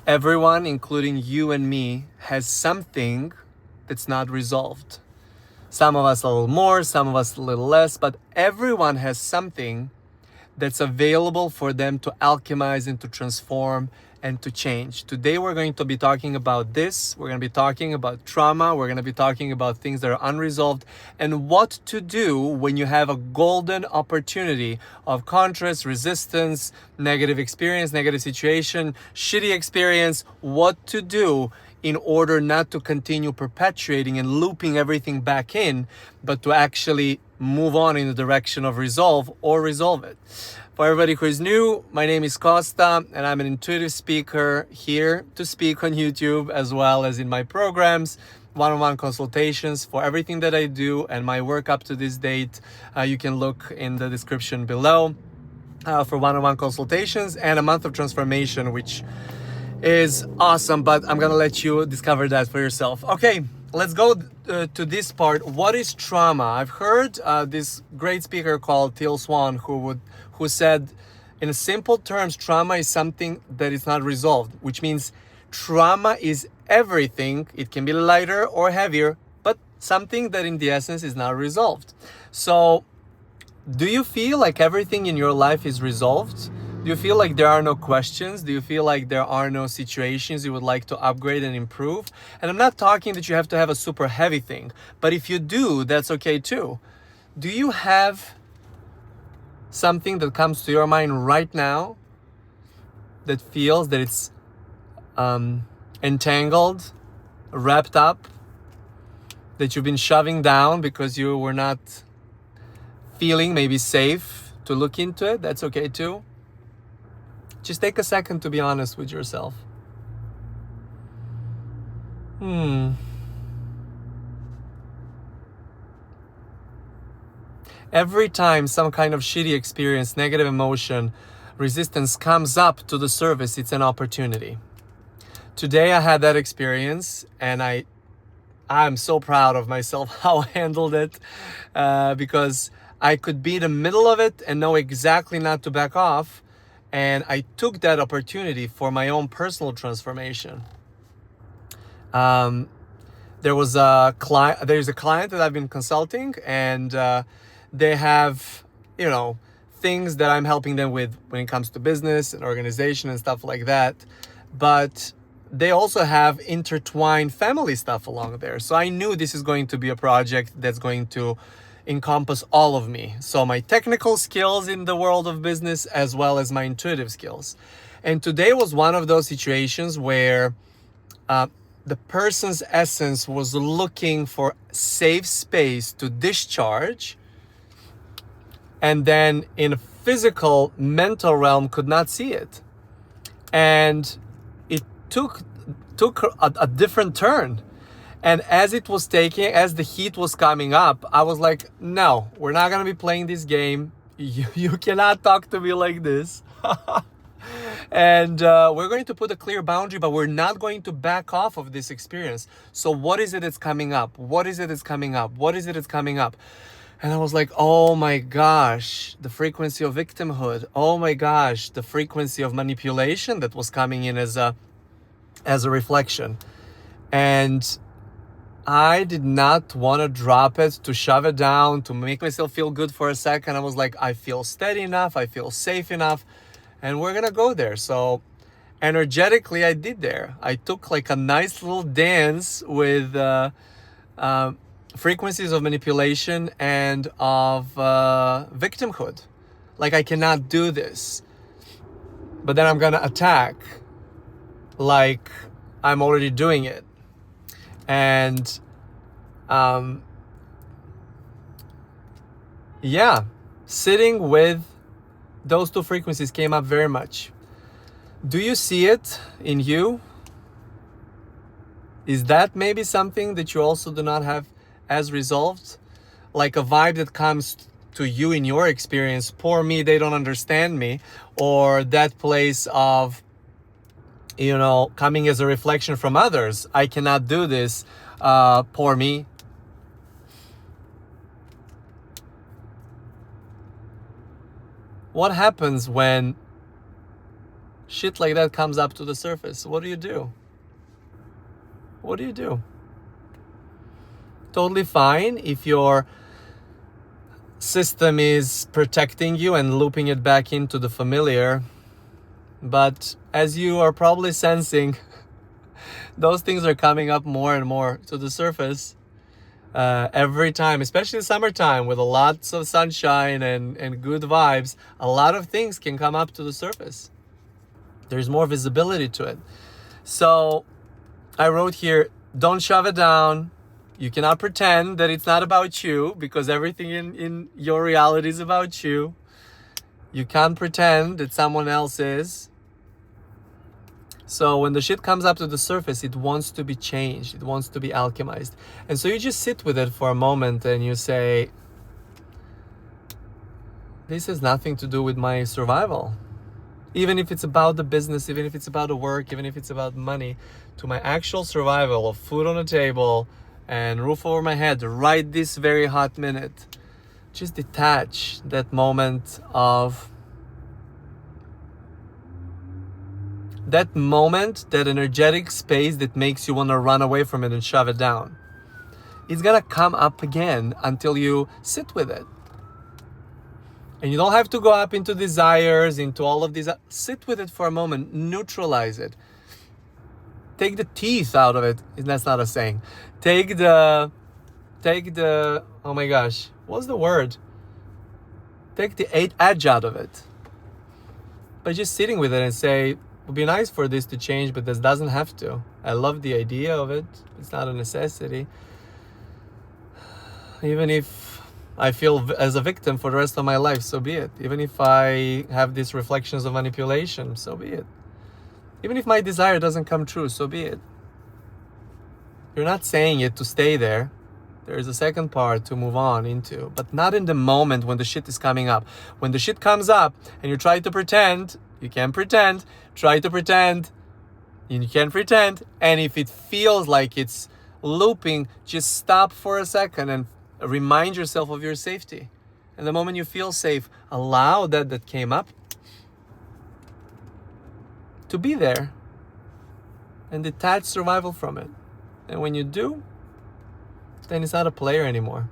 Everyone, including you and me, has something that's not resolved. Some of us a little more, some of us a little less, but everyone has something that's available for them to alchemize and to transform and to change. Today we're going to be talking about this. We're going to be talking about trauma. We're going to be talking about things that are unresolved and what to do when you have a golden opportunity of contrast, resistance, negative experience, negative situation, shitty experience, what to do in order not to continue perpetuating and looping everything back in, but to actually move on in the direction of resolve or resolve it. For everybody who is new, my name is Kosta and I'm an intuitive speaker here to speak on YouTube as well as in my programs, one-on-one consultations. For everything that I do and my work up to this date, you can look in the description below for one-on-one consultations and a month of transformation, which is awesome, but I'm gonna let you discover that for yourself. Okay, let's go to this part. What is trauma? I've heard this great speaker called Teal Swan who said, in simple terms, trauma is something that is not resolved, which means trauma is everything. It can be lighter or heavier, but something that in the essence is not resolved. So do you feel like everything in your life is resolved? Do you feel like there are no questions? Do you feel like there are no situations you would like to upgrade and improve? And I'm not talking that you have to have a super heavy thing, but if you do, that's okay too. Do you have something that comes to your mind right now that feels that it's entangled, wrapped up, that you've been shoving down because you were not feeling maybe safe to look into it? That's okay too. Just take a second to be honest with yourself. Every time some kind of shitty experience, negative emotion, resistance comes up to the surface, it's an opportunity. Today I had that experience and I'm so proud of myself how I handled it because I could be in the middle of it and know exactly not to back off. And I took that opportunity for my own personal transformation. There's a client that I've been consulting, and they have, things that I'm helping them with when it comes to business and organization and stuff like that. But they also have intertwined family stuff along there. So I knew this is going to be a project that's going to encompass all of me. So my technical skills in the world of business as well as my intuitive skills. And today was one of those situations where the person's essence was looking for safe space to discharge, and then in a physical, mental realm could not see it. And it took a different turn. And as the heat was coming up, I was like, no, we're not going to be playing this game. You cannot talk to me like this. And we're going to put a clear boundary, but we're not going to back off of this experience. So what is it that's coming up? What is it that's coming up? What is it that's coming up? And I was like, oh my gosh, the frequency of victimhood. Oh my gosh, the frequency of manipulation that was coming in as a reflection. And I did not want to drop it, to shove it down, to make myself feel good for a second. I was like, I feel steady enough, I feel safe enough, and we're gonna go there. So energetically, I did there. I took like a nice little dance with frequencies of manipulation and of victimhood. Like, I cannot do this. But then I'm gonna attack like I'm already doing it. And sitting with those two frequencies came up very much. Do you see it in you? Is that maybe something that you also do not have as resolved? Like a vibe that comes to you in your experience, poor me, they don't understand me, or that place of coming as a reflection from others. I cannot do this, poor me. What happens when shit like that comes up to the surface. What do you do? What do you do? Totally fine if your system is protecting you and looping it back into the familiar. But as you are probably sensing, those things are coming up more and more to the surface every time, especially summertime with lots of sunshine and good vibes. A lot of things can come up to the surface. There's more visibility to it. So I wrote here, don't shove it down. You cannot pretend that it's not about you, because everything in your reality is about you. You can't pretend that someone else is. So when the shit comes up to the surface, it wants to be changed. It wants to be alchemized. And so you just sit with it for a moment and you say, this has nothing to do with my survival. Even if it's about the business, even if it's about the work, even if it's about money, to my actual survival of food on the table and roof over my head right this very hot minute, just detach that moment of that energetic space that makes you want to run away from it and shove it down. It's gonna come up again until you sit with it. And you don't have to go up into desires, into all of these. Sit with it for a moment, neutralize it. Take the teeth out of it. That's not a saying. Take the, oh my gosh, what's the word? Take the edge out of it. By just sitting with it and say, it would be nice for this to change, but this doesn't have to. I love the idea of it. It's not a necessity. Even if I feel as a victim for the rest of my life, so be it. Even if I have these reflections of manipulation, so be it. Even if my desire doesn't come true, so be it. You're not saying it to stay there. There is a second part to move on into, but not in the moment when the shit is coming up. When the shit comes up and you try to pretend, you can't pretend. Try to pretend, you can't pretend. And if it feels like it's looping, just stop for a second and remind yourself of your safety. And the moment you feel safe, allow that came up to be there and detach survival from it. And when you do, then it's not a player anymore.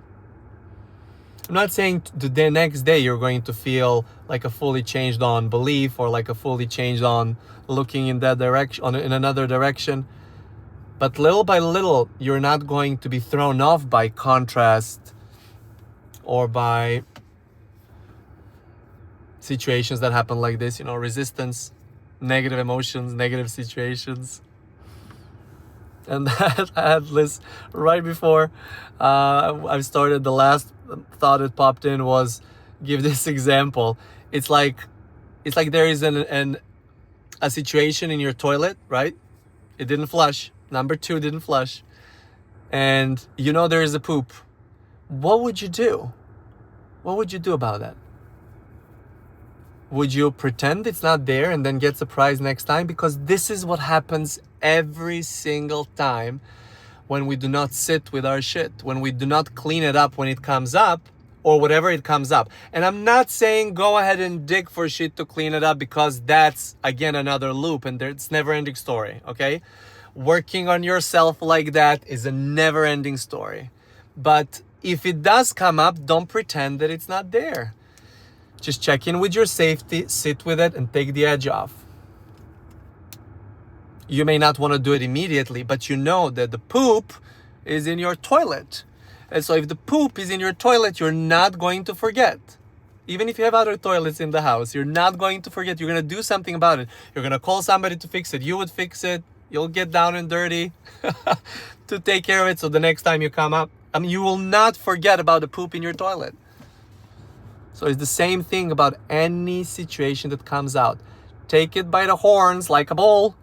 I'm not saying the next day you're going to feel like a fully changed on belief or like a fully changed on looking in that direction, in another direction. But little by little, you're not going to be thrown off by contrast or by situations that happen like this, resistance, negative emotions, negative situations. And that I had this right before I started. The last thought that popped in was, give this example. It's like there is a situation in your toilet, right? It didn't flush. Number 2 didn't flush. And there is a poop. What would you do? What would you do about that? Would you pretend it's not there and then get surprised next time? Because this is what happens every single time when we do not sit with our shit, when we do not clean it up when it comes up, or whatever it comes up. And I'm not saying go ahead and dig for shit to clean it up, because that's, again, another loop and it's never-ending story, okay? Working on yourself like that is a never-ending story. But if it does come up, don't pretend that it's not there. Just check in with your safety, sit with it, and take the edge off. You may not want to do it immediately, but you know that the poop is in your toilet. And so if the poop is in your toilet, you're not going to forget. Even if you have other toilets in the house, you're not going to forget. You're going to do something about it. You're going to call somebody to fix it. You would fix it. You'll get down and dirty to take care of it. So the next time you come up, you will not forget about the poop in your toilet. So it's the same thing about any situation that comes out. Take it by the horns like a bull.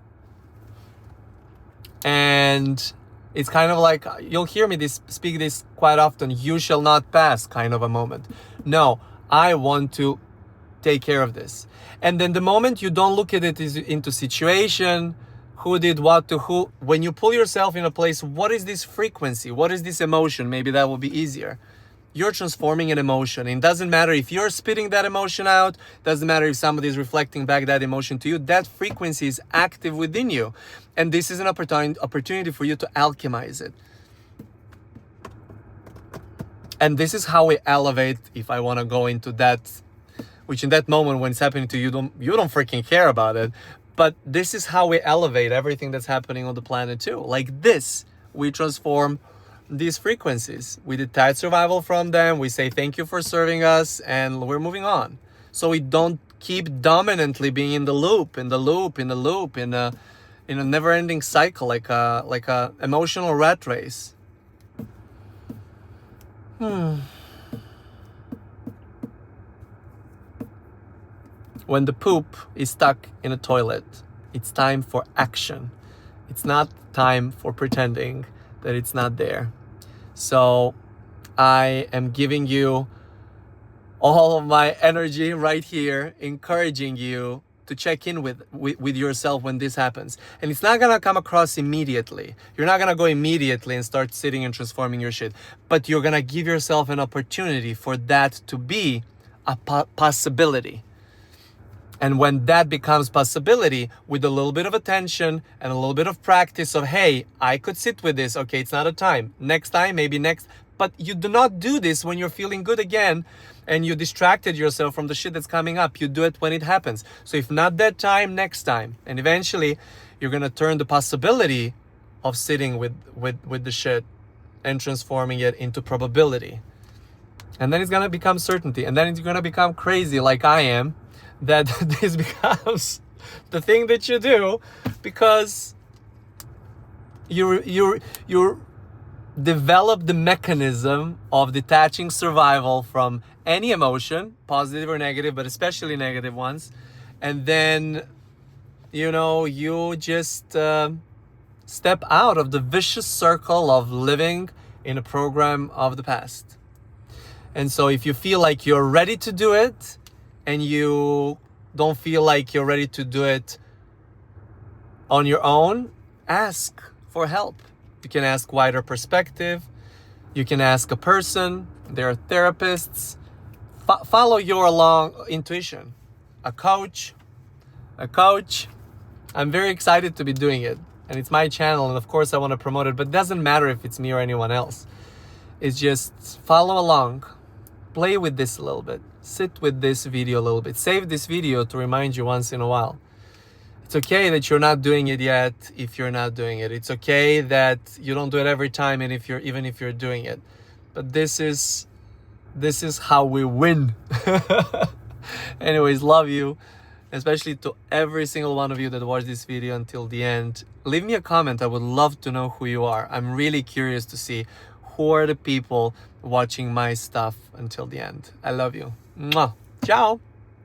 And it's kind of like, you'll hear me speak this quite often, you shall not pass kind of a moment. No, I want to take care of this. And then the moment you don't look at it into situation, who did what to who, when you pull yourself in a place, what is this frequency? What is this emotion? Maybe that will be easier. you're transforming an emotion. It doesn't matter if you're spitting that emotion out, doesn't matter if somebody is reflecting back that emotion to you, that frequency is active within you. And this is an opportunity for you to alchemize it. And this is how we elevate, if I want to go into that, which in that moment when it's happening to you, you don't freaking care about it. But this is how we elevate everything that's happening on the planet too. Like this, we transform these frequencies. We detach survival from them. We say thank you for serving us, and we're moving on. So we don't keep dominantly being in the loop, in a never-ending cycle, like a emotional rat race. When the poop is stuck in a toilet, it's time for action. It's not time for pretending that it's not there. So I am giving you all of my energy right here, encouraging you to check in with yourself when this happens. And it's not gonna come across immediately. You're not gonna go immediately and start sitting and transforming your shit. But you're gonna give yourself an opportunity for that to be a possibility. And when that becomes possibility, with a little bit of attention and a little bit of practice of, hey, I could sit with this. Okay, it's not a time. Next time, maybe next. But you do not do this when you're feeling good again and you distracted yourself from the shit that's coming up. You do it when it happens. So if not that time, next time. And eventually, you're going to turn the possibility of sitting with the shit and transforming it into probability. And then it's going to become certainty. And then it's going to become crazy like I am, that this becomes the thing that you do, because you develop the mechanism of detaching survival from any emotion, positive or negative, but especially negative ones. And then, you just step out of the vicious circle of living in a program of the past. And so if you feel like you're ready to do it, and you don't feel like you're ready to do it on your own, ask for help. You can ask wider perspective. You can ask a person. There are therapists. Follow your long intuition. A coach. I'm very excited to be doing it. And it's my channel, and of course I want to promote it, but it doesn't matter if it's me or anyone else. It's just follow along. Play with this a little bit. Sit with this video a little bit. Save this video to remind you once in a while. It's okay that you're not doing it yet if you're not doing it. It's okay that you don't do it every time, and even if you're doing it. But this is how we win. Anyways, love you. Especially to every single one of you that watched this video until the end. Leave me a comment. I would love to know who you are. I'm really curious to see who are the people watching my stuff until the end. I love you. Mwah. Ciao.